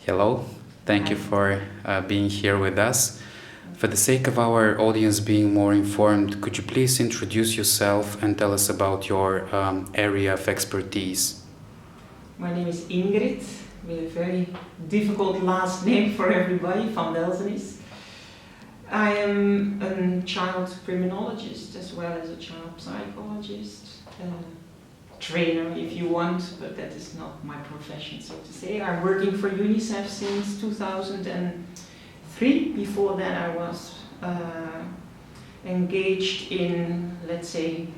Hello, thank you for being here with us. For the sake of our audience being more informed, could you please introduce yourself and tell us about your area of expertise? My name is Ingrid, with a very difficult last name for everybody, van Welzenis. I am a child criminologist as well as a child psychologist, trainer if you want, but that is not my profession, so to say. I'm working for UNICEF since 2003. Before that I was engaged in, let's say,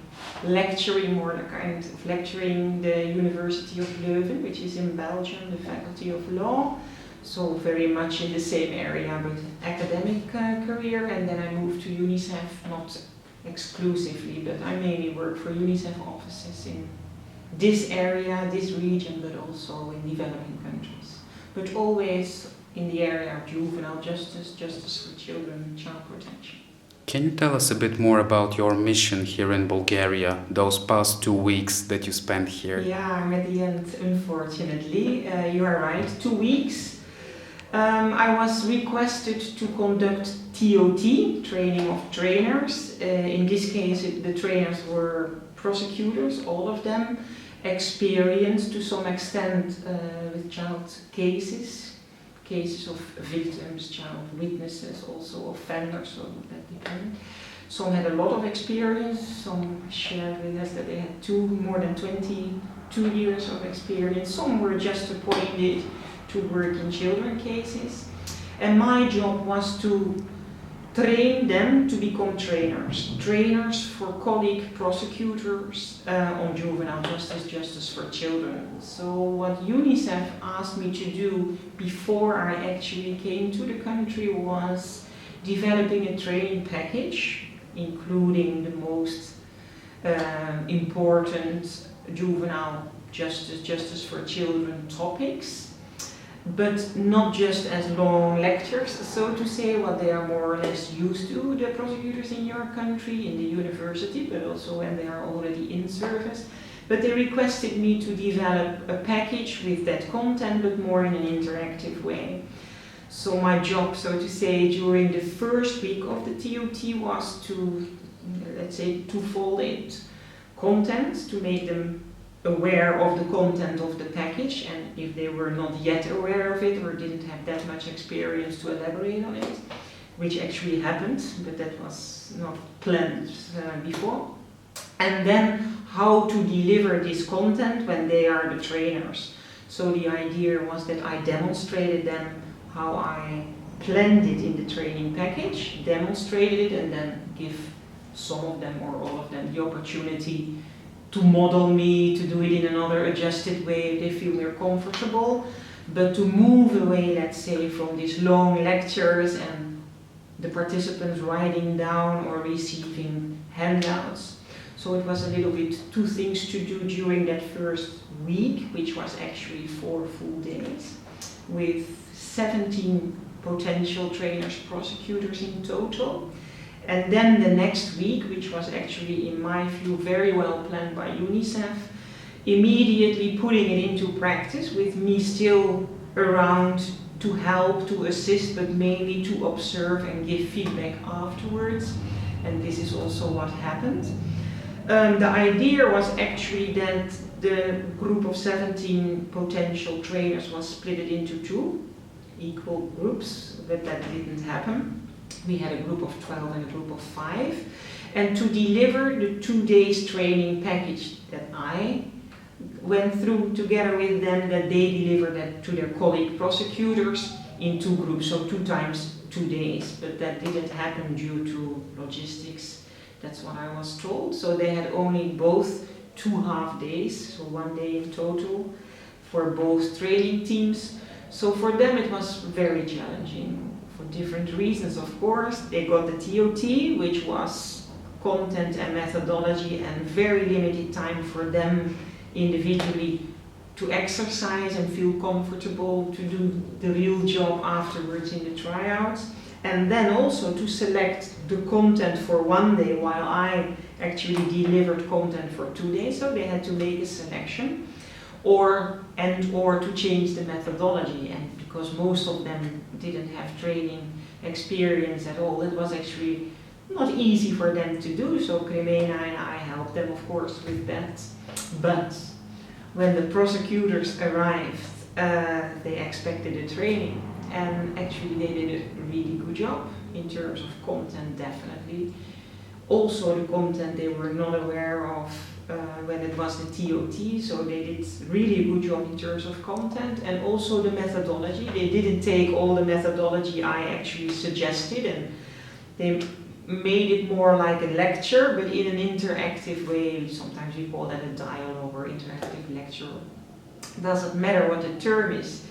lecturing, more the kind of lecturing the University of Leuven, which is in Belgium, the Faculty of Law. So very much in the same area, but academic career. And then I moved to UNICEF, not exclusively, but I mainly work for UNICEF offices in this area, this region, but also in developing countries. But always in the area of juvenile justice, justice for children, child protection. Can you tell us a bit more about your mission here in Bulgaria, those past 2 weeks that you spent here? Yeah, I'm at the end, unfortunately. You are right, 2 weeks. I was requested to conduct TOT, training of trainers. In this case, the trainers were prosecutors, all of them, experienced to some extent with child cases of victims, child witnesses, also offenders, so that depended. Some had a lot of experience, some shared with us that they had more than 22 years of experience, some were just appointed to work in children cases. And my job was to train them to become trainers for colleague prosecutors on juvenile justice, justice for children. So what UNICEF asked me to do before I actually came to the country was developing a training package, including the most important juvenile justice, justice for children topics, but not just as long lectures, so to say, what they are more or less used to, the prosecutors in your country, in the university, but also when they are already in service. But they requested me to develop a package with that content, but more in an interactive way. So my job, so to say, during the first week of the TOT was to, let's say, twofold it. Content, to make them aware of the content of the package, and if they were not yet aware of it or didn't have that much experience, to elaborate on it, which actually happened, but that was not planned before. And then how to deliver this content when they are the trainers. So the idea was that I demonstrated them how I planned it in the training package, demonstrated it, and then give some of them or all of them the opportunity to model me, to do it in another adjusted way if they feel more comfortable, but to move away, let's say, from these long lectures and the participants writing down or receiving handouts. So it was a little bit two things to do during that first week, which was actually 4 full days, with 17 potential trainers, prosecutors in total. And then the next week, which was actually, in my view, very well planned by UNICEF, immediately putting it into practice with me still around to help, to assist, but mainly to observe and give feedback afterwards. And this is also what happened. The idea was actually that the group of 17 potential trainers was split into 2 equal groups, but that didn't happen. We had a group of 12 and a group of 5, and to deliver the 2 days training package that I went through together with them, that they delivered that to their colleague prosecutors in 2 groups, so 2 times 2 days, but that didn't happen due to logistics. That's what I was told. So they had only both 2 half days, so 1 day in total for both training teams. So for them it was very challenging. For different reasons, of course. They got the TOT, which was content and methodology and very limited time for them individually to exercise and feel comfortable to do the real job afterwards in the tryouts. And then also to select the content for 1 day, while I actually delivered content for 2 days, so they had to make a selection. or to change the methodology. And because most of them didn't have training experience at all, it was actually not easy for them to do. So Cremena and I helped them, of course, with that. But when the prosecutors arrived, they expected a training, and actually they did a really good job in terms of content, definitely. Also the content they were not aware of when it was the TOT, so they did really a good job in terms of content, and also the methodology. They didn't take all the methodology I actually suggested, and they made it more like a lecture, but in an interactive way. Sometimes we call that a dialogue or interactive lecture. Doesn't matter what the term is.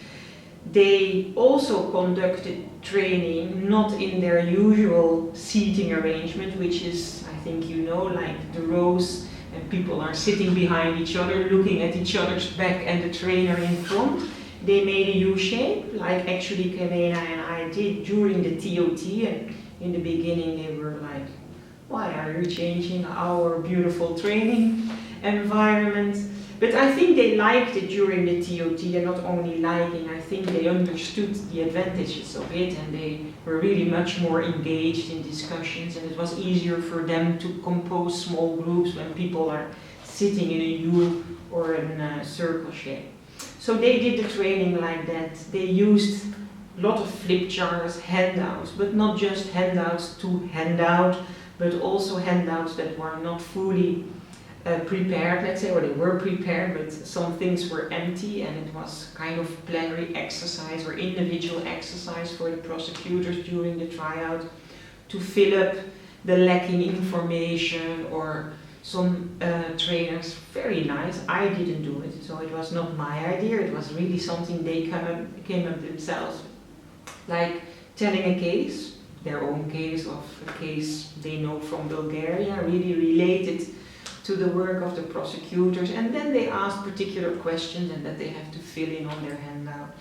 They also conducted training not in their usual seating arrangement, which is, I think you know, like the rows and people are sitting behind each other, looking at each other's back and the trainer in front. They made a U shape, like actually Cremena and I did during the TOT, and in the beginning they were like, why are you changing our beautiful training environment? But I think they liked it during the TOT, and not only liking, I think they understood the advantages of it, and they were really much more engaged in discussions, and it was easier for them to compose small groups when people are sitting in a U or in a circle shape. So they did the training like that. They used a lot of flip charts, handouts, but not just handouts to hand out, but also handouts that were not fully prepared, let's say, or they were prepared, but some things were empty, and it was kind of plenary exercise or individual exercise for the prosecutors during the tryout to fill up the lacking information. Or some trainers, very nice, I didn't do it, so it was not my idea, it was really something they came up themselves, like telling a case, their own case, of a case they know from Bulgaria, really related to the work of the prosecutors, and then they asked particular questions and that they have to fill in on their handout.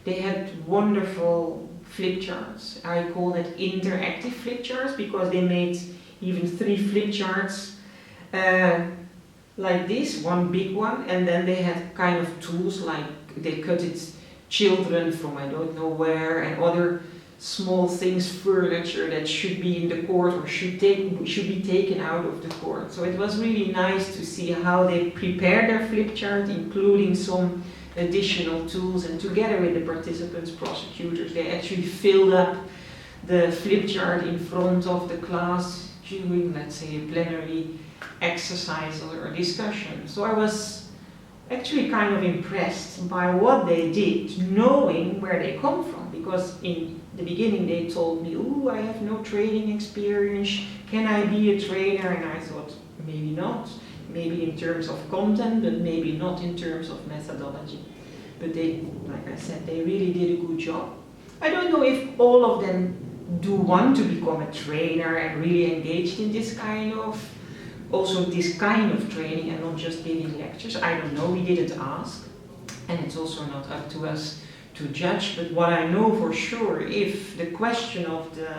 They had wonderful flip charts. I call it interactive flip charts because they made even 3 flip charts like this, one big one, and then they had kind of tools like they cut it children from I don't know where, and other small things, furniture that should be in the court or should be taken out of the court. So it was really nice to see how they prepared their flip chart, including some additional tools, and together with the participants, prosecutors, they actually filled up the flip chart in front of the class during, let's say, a plenary exercise or discussion. So I was actually kind of impressed by what they did, knowing where they come from, because in the beginning they told me, "Ooh, I have no training experience, can I be a trainer?" And I thought, maybe not, maybe in terms of content, but maybe not in terms of methodology. But they, like I said, they really did a good job. I don't know if all of them do want to become a trainer and really engaged in this kind of training and not just giving lectures. I don't know, we didn't ask, and it's also not up to us to judge. But what I know for sure, if the question of the,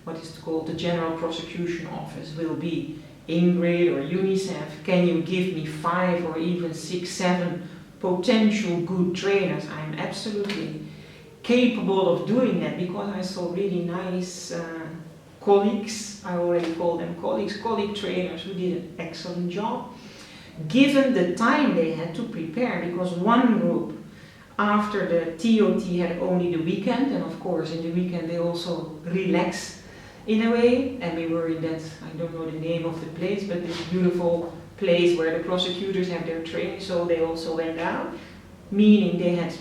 what is it called, the General Prosecution Office will be, Ingrid or UNICEF, can you give me 5 or even 6, 7 potential good trainers? I'm absolutely capable of doing that, because I saw really nice colleagues, I already call them colleague trainers who did an excellent job, given the time they had to prepare, because one group after the TOT had only the weekend, and of course in the weekend they also relax in a way, and we were in that, I don't know the name of the place, but this beautiful place where the prosecutors have their training, so they also went out, meaning they had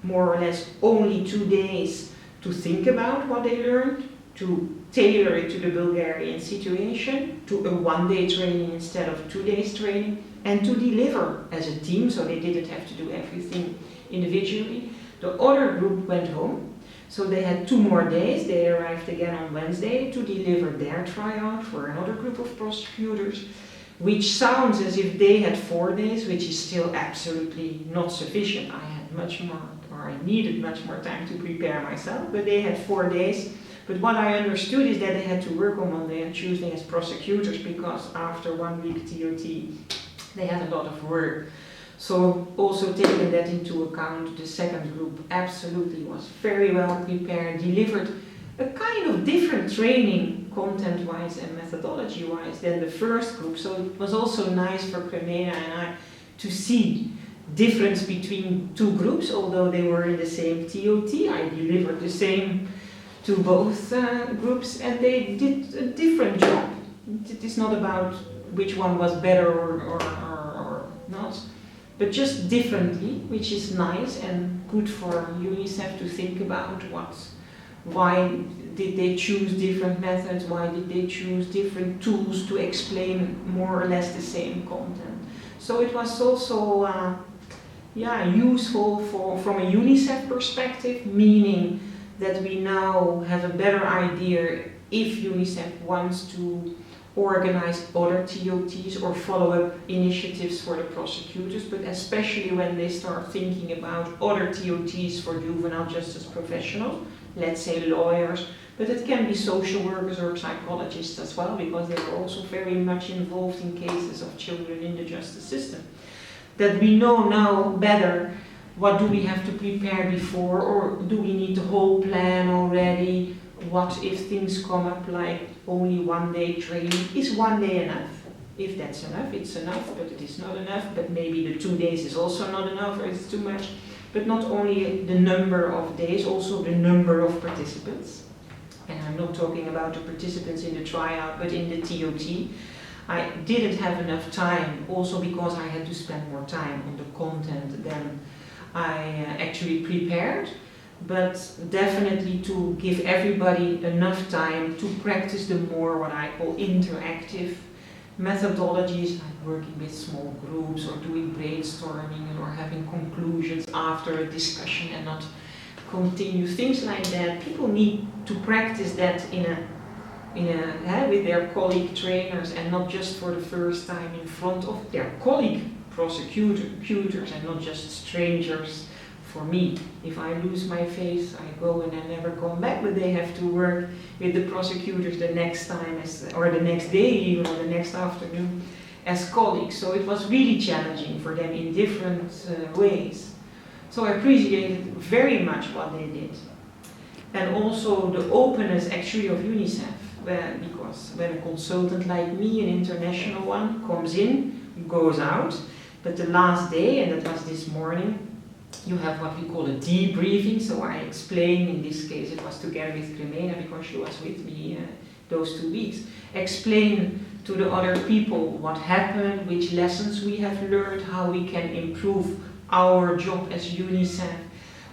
more or less only 2 days to think about what they learned, to tailor it to the Bulgarian situation, to a 1-day training instead of 2 days training, and to deliver as a team, so they didn't have to do everything individually. The other group went home, so they had 2 more days. They arrived again on Wednesday to deliver their tryout for another group of prosecutors, which sounds as if they had 4 days, which is still absolutely not sufficient. I had much more, or I needed much more time to prepare myself, but they had 4 days. But what I understood is that they had to work on Monday and Tuesday as prosecutors, because after 1 week TOT, they had a lot of work. So also taking that into account, the second group absolutely was very well prepared, delivered a kind of different training content-wise and methodology-wise than the first group. So it was also nice for Cremena and I to see difference between two groups, although they were in the same TOT. I delivered the same to both groups and they did a different job. It is not about which one was better or not, but just differently, which is nice and good for UNICEF to think about why did they choose different methods, why did they choose different tools to explain more or less the same content. So it was also useful from a UNICEF perspective, meaning that we now have a better idea if UNICEF wants to organize other TOTs or follow-up initiatives for the prosecutors, but especially when they start thinking about other TOTs for juvenile justice professionals, let's say lawyers, but it can be social workers or psychologists as well, because they are also very much involved in cases of children in the justice system. That we know now better what do we have to prepare before, or do we need the whole plan already? What if things come up like only 1 day training? Is 1 day enough? If that's enough, it's enough, but it is not enough. But maybe the 2 days is also not enough, or it's too much. But not only the number of days, also the number of participants. And I'm not talking about the participants in the tryout, but in the TOT. I didn't have enough time, also because I had to spend more time on the content than I actually prepared. But definitely to give everybody enough time to practice the more what I call interactive methodologies, like working with small groups or doing brainstorming or having conclusions after a discussion and not continue things like that. People need to practice that with their colleague trainers, and not just for the first time in front of their colleague prosecutors and not just strangers. For me, if I lose my face, I go and I never come back, but they have to work with the prosecutors the next time, or the next day even, or the next afternoon, as colleagues. So it was really challenging for them in different ways. So I appreciated very much what they did. And also the openness actually of UNICEF, because when a consultant like me, an international one, comes in, goes out, but the last day, and that was this morning, you have what we call a debriefing. So I explain, in this case it was together with Cremena because she was with me those 2 weeks, explain to the other people what happened, which lessons we have learned, how we can improve our job as UNICEF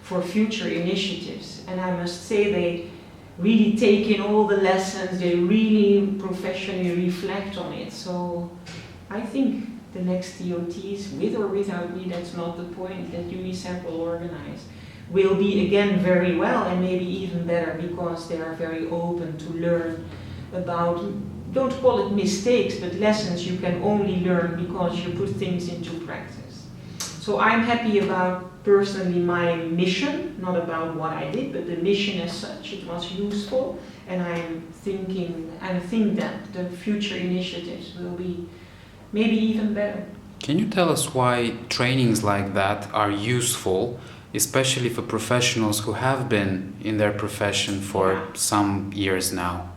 for future initiatives. And I must say they really take in all the lessons, they really professionally reflect on it. So I think the next TOTs, with or without me, that's not the point, that UNICEF will organize, will be again very well and maybe even better, because they are very open to learn about, don't call it mistakes, but lessons you can only learn because you put things into practice. So I'm happy about personally my mission, not about what I did, but the mission as such. It was useful, and I think that the future initiatives will be maybe even better. Can you tell us why trainings like that are useful, especially for professionals who have been in their profession for some years now?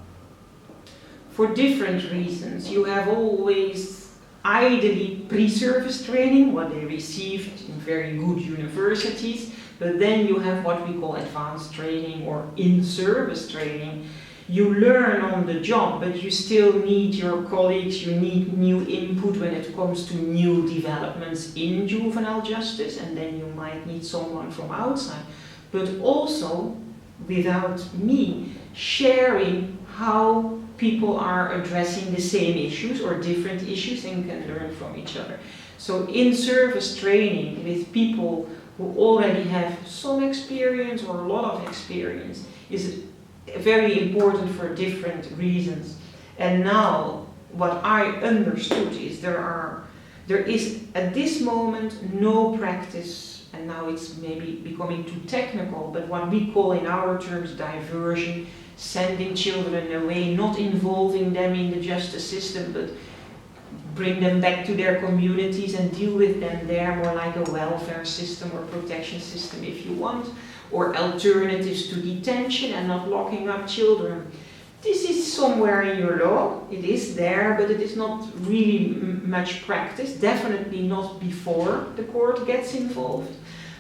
For different reasons. You have always ideally pre-service training, what they received in very good universities, but then you have what we call advanced training or in-service training. You learn on the job, but you still need your colleagues, you need new input when it comes to new developments in juvenile justice, and then you might need someone from outside. But also, without me, sharing how people are addressing the same issues or different issues and can learn from each other. So in-service training with people who already have some experience or a lot of experience is very important for different reasons. And now what I understood is there is at this moment no practice, and now it's maybe becoming too technical, but what we call in our terms diversion, sending children away, not involving them in the justice system, but bring them back to their communities and deal with them there, more like a welfare system or protection system if you want, or alternatives to detention and not locking up children. This is somewhere in your law, it is there, but it is not really much practiced, definitely not before the court gets involved.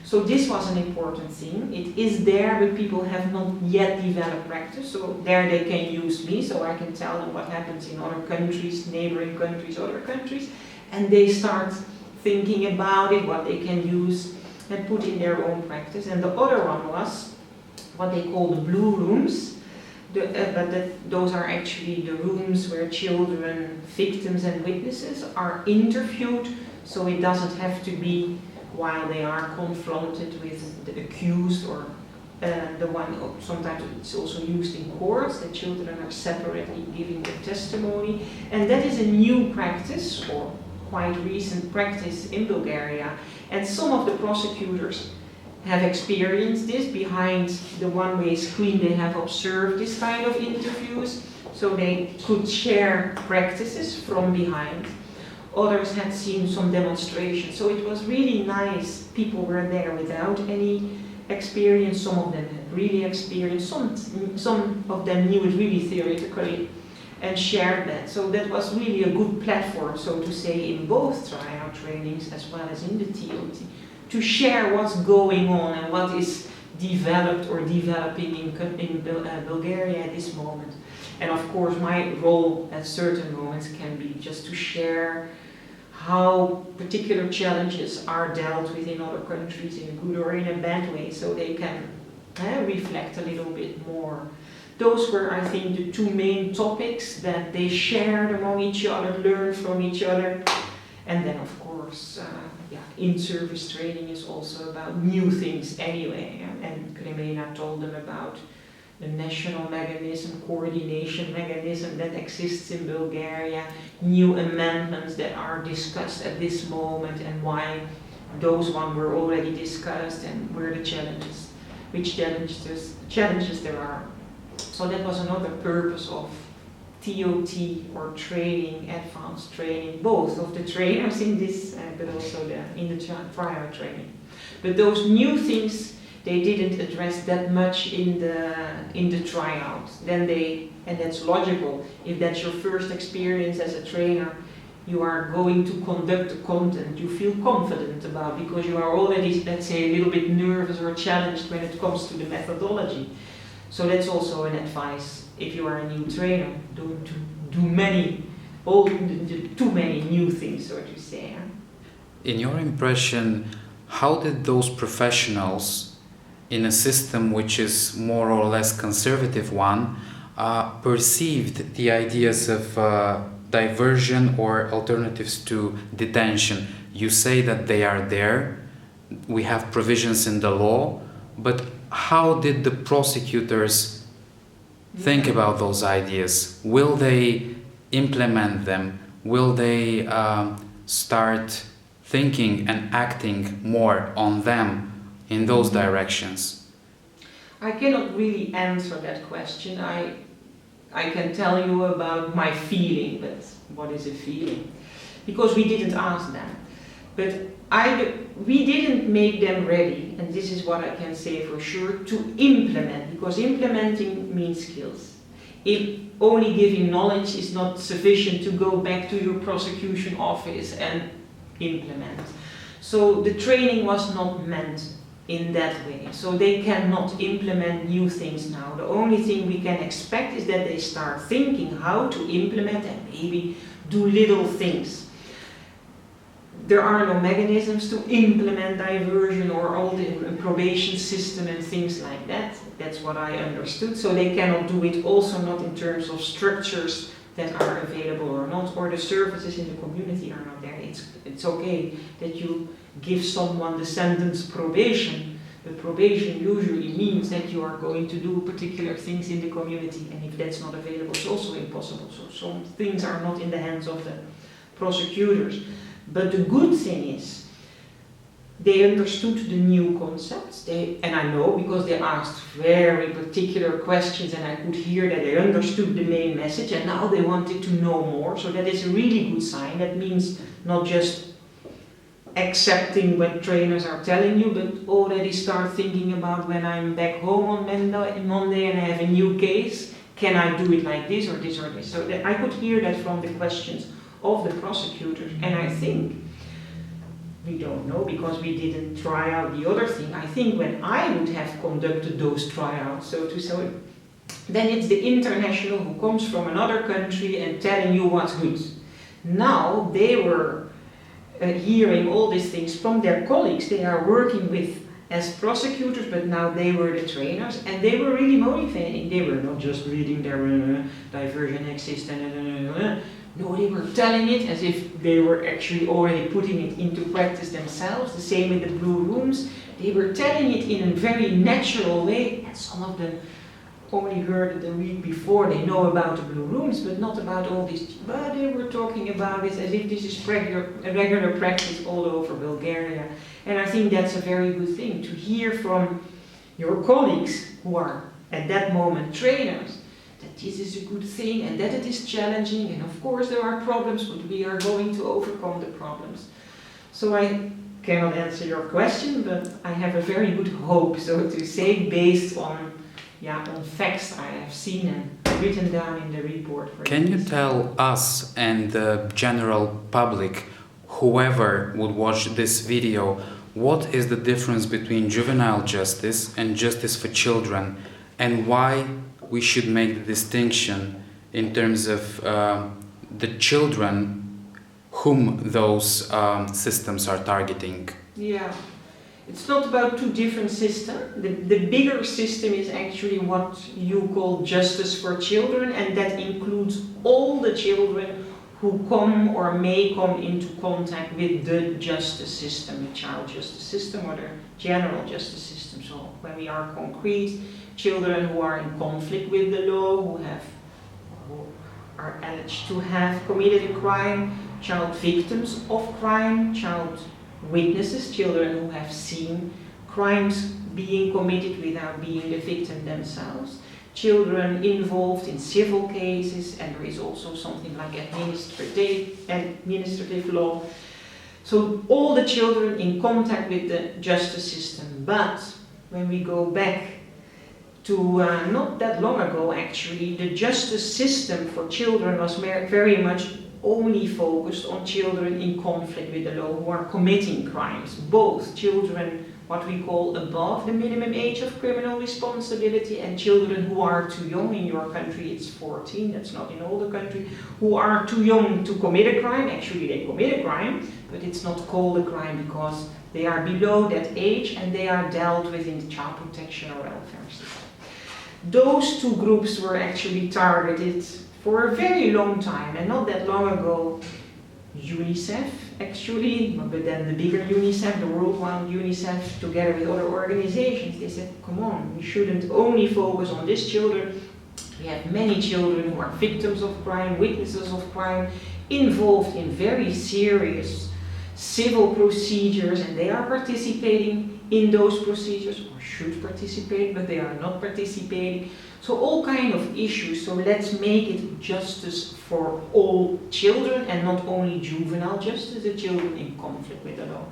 So this was an important thing. It is there, but people have not yet developed practice. So there they can use me, so I can tell them what happens in other countries, neighboring countries, other countries, and they start thinking about it, what they can use and put in their own practice. And the other one was what they call the blue rooms. Those are actually the rooms where children, victims and witnesses are interviewed, so it doesn't have to be while they are confronted with the accused or the one, sometimes it's also used in courts, that children are separately giving their testimony. And that is a new practice, or quite recent practice in Bulgaria. And some of the prosecutors have experienced this. Behind the one-way screen they have observed this kind of interviews, so they could share practices from behind. Others had seen some demonstrations, so it was really nice. People were there without any experience, some of them had really experience, some of them knew it really theoretically and shared that. So that was really a good platform, so to say, in both tryout trainings as well as in the TOT, to share what's going on and what is developed or developing in Bulgaria at this moment. And of course my role at certain moments can be just to share how particular challenges are dealt with in other countries in a good or in a bad way, so they can reflect a little bit more. Those were, I think, the two main topics that they shared among each other, learned from each other. And then of course, in-service training is also about new things anyway. And Kremena told them about the national mechanism, coordination mechanism that exists in Bulgaria, new amendments that are discussed at this moment and why those ones were already discussed and where the challenges, which challenges there are. So that was another purpose of TOT or training, advanced training, both of the trainers in this, but also in the prior training. But those new things they didn't address that much in the tryout. Then and that's logical. If that's your first experience as a trainer, you are going to conduct the content you feel confident about because you are already, let's say, a little bit nervous or challenged when it comes to the methodology. So that's also an advice. If you are a new trainer, don't do too many new things, so to say. In your impression, how did those professionals in a system which is more or less conservative one, perceived the ideas of diversion or alternatives to detention? You say that they are there, we have provisions in the law, but how did the prosecutors think about those ideas? Will they implement them? Will they start thinking and acting more on them in those directions? I cannot really answer that question. I can tell you about my feeling, but what is a feeling? Because we didn't ask them. But we didn't make them ready, and this is what I can say for sure, to implement, because implementing means skills. If only giving knowledge is not sufficient to go back to your prosecution office and implement. So the training was not meant in that way. So they cannot implement new things now. The only thing we can expect is that they start thinking how to implement and maybe do little things. There are no mechanisms to implement diversion or all the probation system and things like that. That's what I understood. So they cannot do it, also not in terms of structures that are available or not, or the services in the community are not there. It's okay that you give someone the sentence probation, but probation usually means that you are going to do particular things in the community, and if that's not available, it's also impossible. So some things are not in the hands of the prosecutors. But the good thing is they understood the new concepts. And I know because they asked very particular questions, and I could hear that they understood the main message, and now they wanted to know more. So that is a really good sign. That means not just accepting what trainers are telling you, but already start thinking about when I'm back home on Monday and I have a new case, can I do it like this or this or this? So that I could hear that from the questions of the prosecutors, and I think, we don't know because we didn't try out the other thing, I think when I would have conducted those tryouts, so then it's the international who comes from another country and telling you what's good. Now they were hearing all these things from their colleagues they are working with as prosecutors, but now they were the trainers, and they were really motivating. They were not just reading their diversion exist no, they were telling it as if they were actually already putting it into practice themselves. The same with the blue rooms. They were telling it in a very natural way, and some of them only heard it the week before. They know about the blue rooms, but not about all this. But they were talking about it as if this is regular practice all over Bulgaria. And I think that's a very good thing, to hear from your colleagues who are at that moment trainers, that this is a good thing and that it is challenging, and of course there are problems, but we are going to overcome the problems. So I cannot answer your question, but I have a very good hope, so to say, based on facts I have seen and written down in the report. Can you tell us and the general public, whoever would watch this video, what is the difference between juvenile justice and justice for children, and why we should make the distinction in terms of the children whom those systems are targeting? Yeah, it's not about two different systems. The bigger system is actually what you call justice for children, and that includes all the children who come or may come into contact with the justice system, the child justice system or the general justice system. So when we are concrete, children who are in conflict with the law, who are alleged to have committed a crime, child victims of crime, child witnesses, children who have seen crimes being committed without being the victim themselves, children involved in civil cases, and there is also something like administrative law. So all the children in contact with the justice system. But when we go back to not that long ago, actually, the justice system for children was very much only focused on children in conflict with the law who are committing crimes. Both children, what we call above the minimum age of criminal responsibility, and children who are too young. In your country it's 14, that's not in all the country, who are too young to commit a crime. Actually they commit a crime, but it's not called a crime because they are below that age and they are dealt with in the child protection or welfare system. Those two groups were actually targeted for a very long time, and not that long ago UNICEF actually, but then the bigger UNICEF, the worldwide UNICEF, together with other organizations, they said, come on, we shouldn't only focus on these children. We have many children who are victims of crime, witnesses of crime, involved in very serious civil procedures, and they are participating in those procedures, or should participate, but they are not participating. So all kind of issues. So let's make it justice for all children and not only juvenile justice, the children in conflict with the law.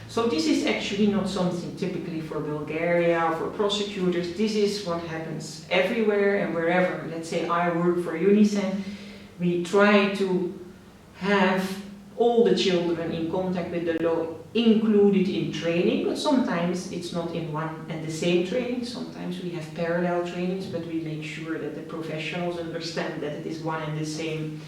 So this is actually not something typically for Bulgaria or for prosecutors. This is what happens everywhere and wherever. Let's say I work for UNICEF. We try to have all the children in contact with the law included in training, but sometimes it's not in one and the same training. Sometimes we have parallel trainings, but we make sure that the professionals understand that it is one and the same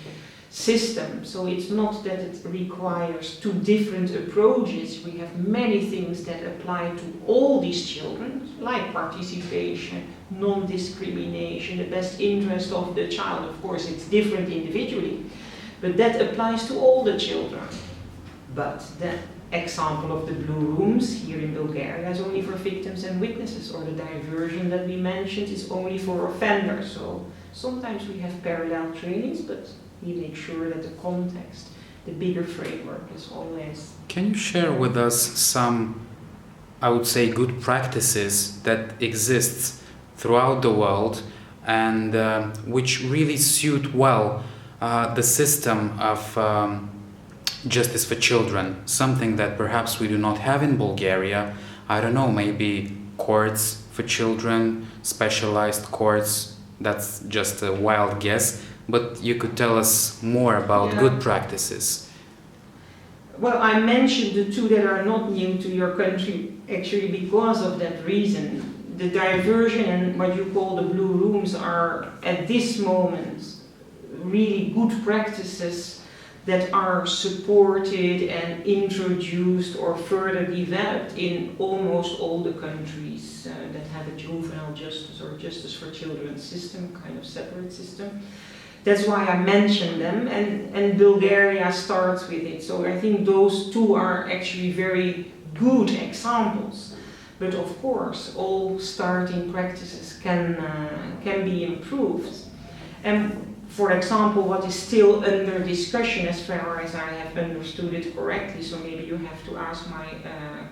system. So it's not that it requires two different approaches. We have many things that apply to all these children, like participation, non-discrimination, the best interest of the child. Of course, it's different individually, but that applies to all the children. But the example of the blue rooms here in Bulgaria is only for victims and witnesses, or the diversion that we mentioned is only for offenders. So sometimes we have parallel trainings, but we make sure that the context the bigger framework is always. Can you share with us some, I would say, good practices that exist throughout the world and which really suit well the system of justice for children, something that perhaps we do not have in Bulgaria? I don't know, maybe courts for children, specialized courts, that's just a wild guess, but you could tell us more about good practices. Well, I mentioned the two that are not new to your country actually because of that reason. The diversion and what you call the blue rooms are at this moment really good practices that are supported and introduced or further developed in almost all the countries that have a juvenile justice or justice for children system, kind of separate system. That's why I mentioned them, and Bulgaria starts with it. So I think those two are actually very good examples. But of course, all starting practices can be improved. And for example, what is still under discussion, as far as I have understood it correctly, so maybe you have to ask my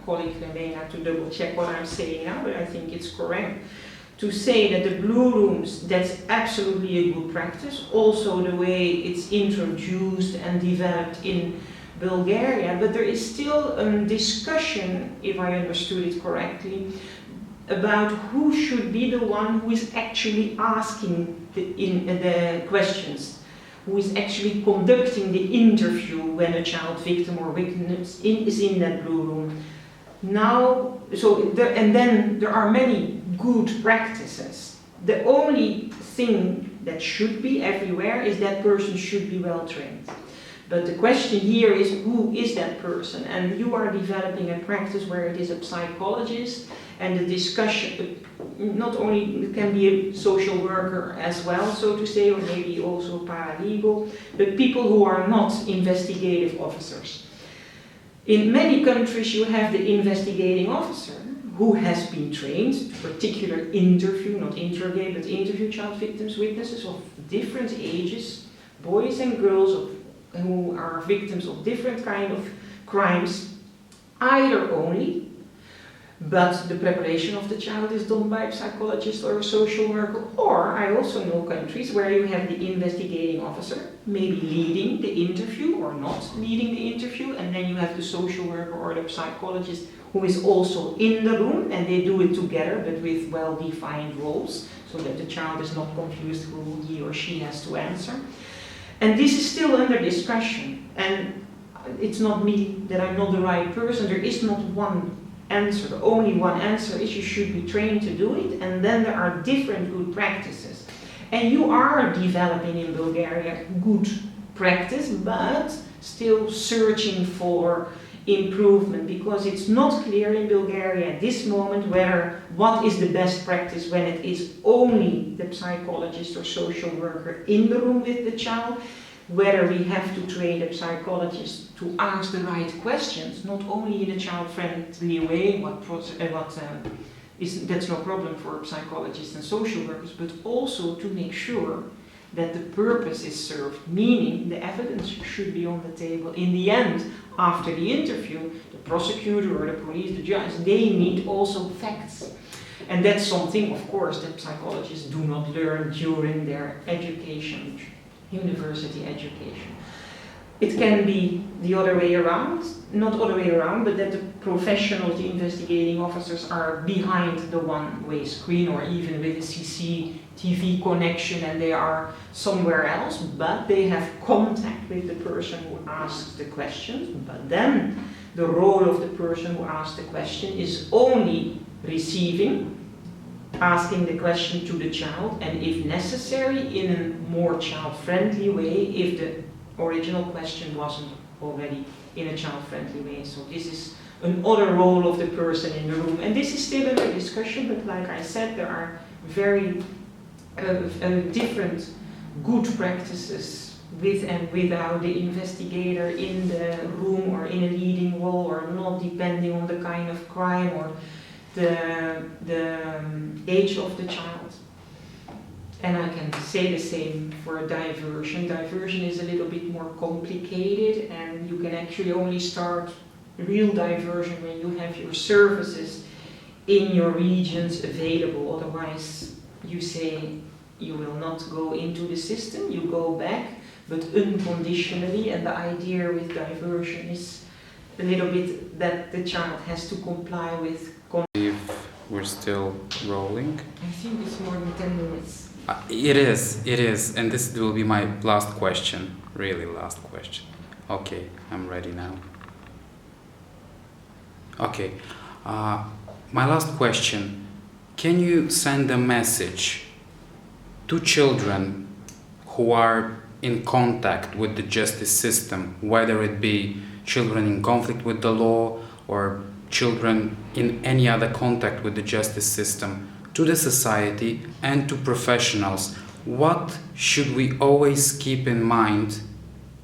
colleague Helena to double check what I'm saying now, but I think it's correct to say that the blue rooms, that's absolutely a good practice. Also the way it's introduced and developed in Bulgaria, but there is still a discussion, if I understood it correctly, about who should be the one who is actually asking the questions, who is actually conducting the interview when a child victim or victim is in that blue room. Now, and then there are many good practices. The only thing that should be everywhere is that person should be well trained. But the question here is, who is that person? And you are developing a practice where it is a psychologist, and the discussion, not only it can be a social worker as well, so to say, or maybe also paralegal, but people who are not investigative officers. In many countries you have the investigating officer who has been trained to particular interview, not interrogate, but interview child victims, witnesses of different ages, boys and girls who are victims of different kind of crimes, either only, but the preparation of the child is done by a psychologist or a social worker, or I also know countries where you have the investigating officer maybe leading the interview or not leading the interview, and then you have the social worker or the psychologist who is also in the room, and they do it together but with well-defined roles so that the child is not confused who he or she has to answer. And this is still under discussion, and it's not me that I'm not the right person. There is not one answer. The only one answer is you should be trained to do it, and then there are different good practices. And you are developing in Bulgaria good practice, but still searching for improvement, because it's not clear in Bulgaria at this moment what is the best practice when it is only the psychologist or social worker in the room with the child, whether we have to train the psychologist to ask the right questions, not only in a child-friendly way, that's no problem for psychologists and social workers, but also to make sure that the purpose is served, meaning the evidence should be on the table. In the end, after the interview, the prosecutor or the police, the judge, they need also facts. And that's something, of course, that psychologists do not learn during their education, university education. It can be the other way around, not other way around, but that the professionals, the investigating officers, are behind the one-way screen or even with a CCTV connection and they are somewhere else, but they have contact with the person who asks the questions. But then the role of the person who asks the question is only receiving, asking the question to the child, and if necessary, in a more child-friendly way, if the original question wasn't already in a child-friendly way. So this is another role of the person in the room, and this is still under discussion, but like I said, there are very different good practices with and without the investigator in the room or in a leading role or not, depending on the kind of crime or the age of the child. And I can say the same for diversion. Diversion is a little bit more complicated, and you can actually only start real diversion when you have your services in your regions available. Otherwise, you say you will not go into the system, you go back, but unconditionally. And the idea with diversion is a little bit that the child has to comply with. If we're still rolling. I think it's more than 10 minutes. It is, and this will be my last question, really last question. Okay, I'm ready now. Okay, my last question, can you send a message to children who are in contact with the justice system, whether it be children in conflict with the law or children in any other contact with the justice system, to the society and to professionals? What should we always keep in mind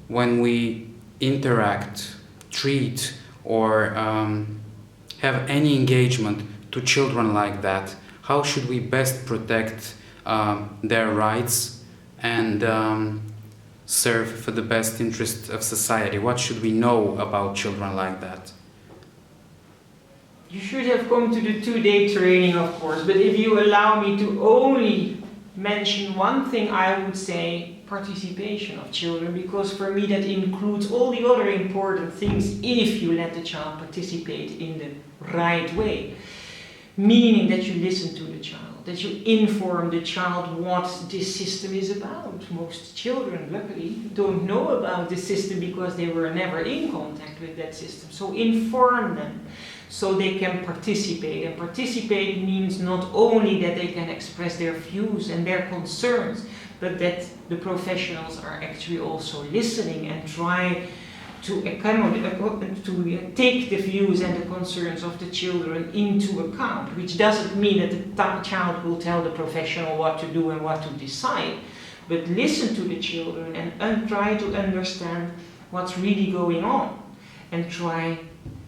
when we interact, treat, or have any engagement to children like that? How should we best protect their rights and serve for the best interest of society? What should we know about children like that? You should have come to the 2-day training, of course, but if you allow me to only mention one thing, I would say participation of children, because for me that includes all the other important things if you let the child participate in the right way. Meaning that you listen to the child, that you inform the child what this system is about. Most children, luckily, don't know about the system because they were never in contact with that system. So inform them so they can participate. And participate means not only that they can express their views and their concerns, but that the professionals are actually also listening and try to take the views and the concerns of the children into account, which doesn't mean that the child will tell the professional what to do and what to decide, but listen to the children and try to understand what's really going on and try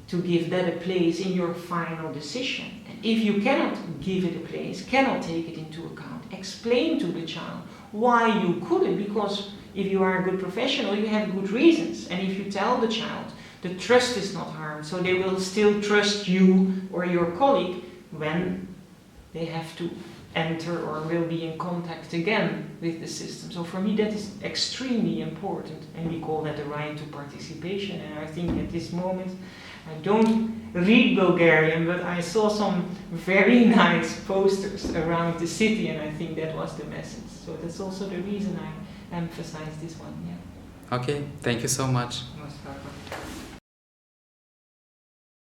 to give that a place in your final decision. And if you cannot give it a place, cannot take it into account, explain to the child why you couldn't, because if you are a good professional, you have good reasons. And if you tell the child, the trust is not harmed, so they will still trust you or your colleague when they have to enter or will be in contact again with the system. So for me that is extremely important, and we call that the right to participation. And I think at this moment, I don't read Bulgarian, but I saw some very nice posters around the city, and I think that was the message. So that's also the reason I emphasize this one. Yeah. Okay, thank you so much. Most welcome.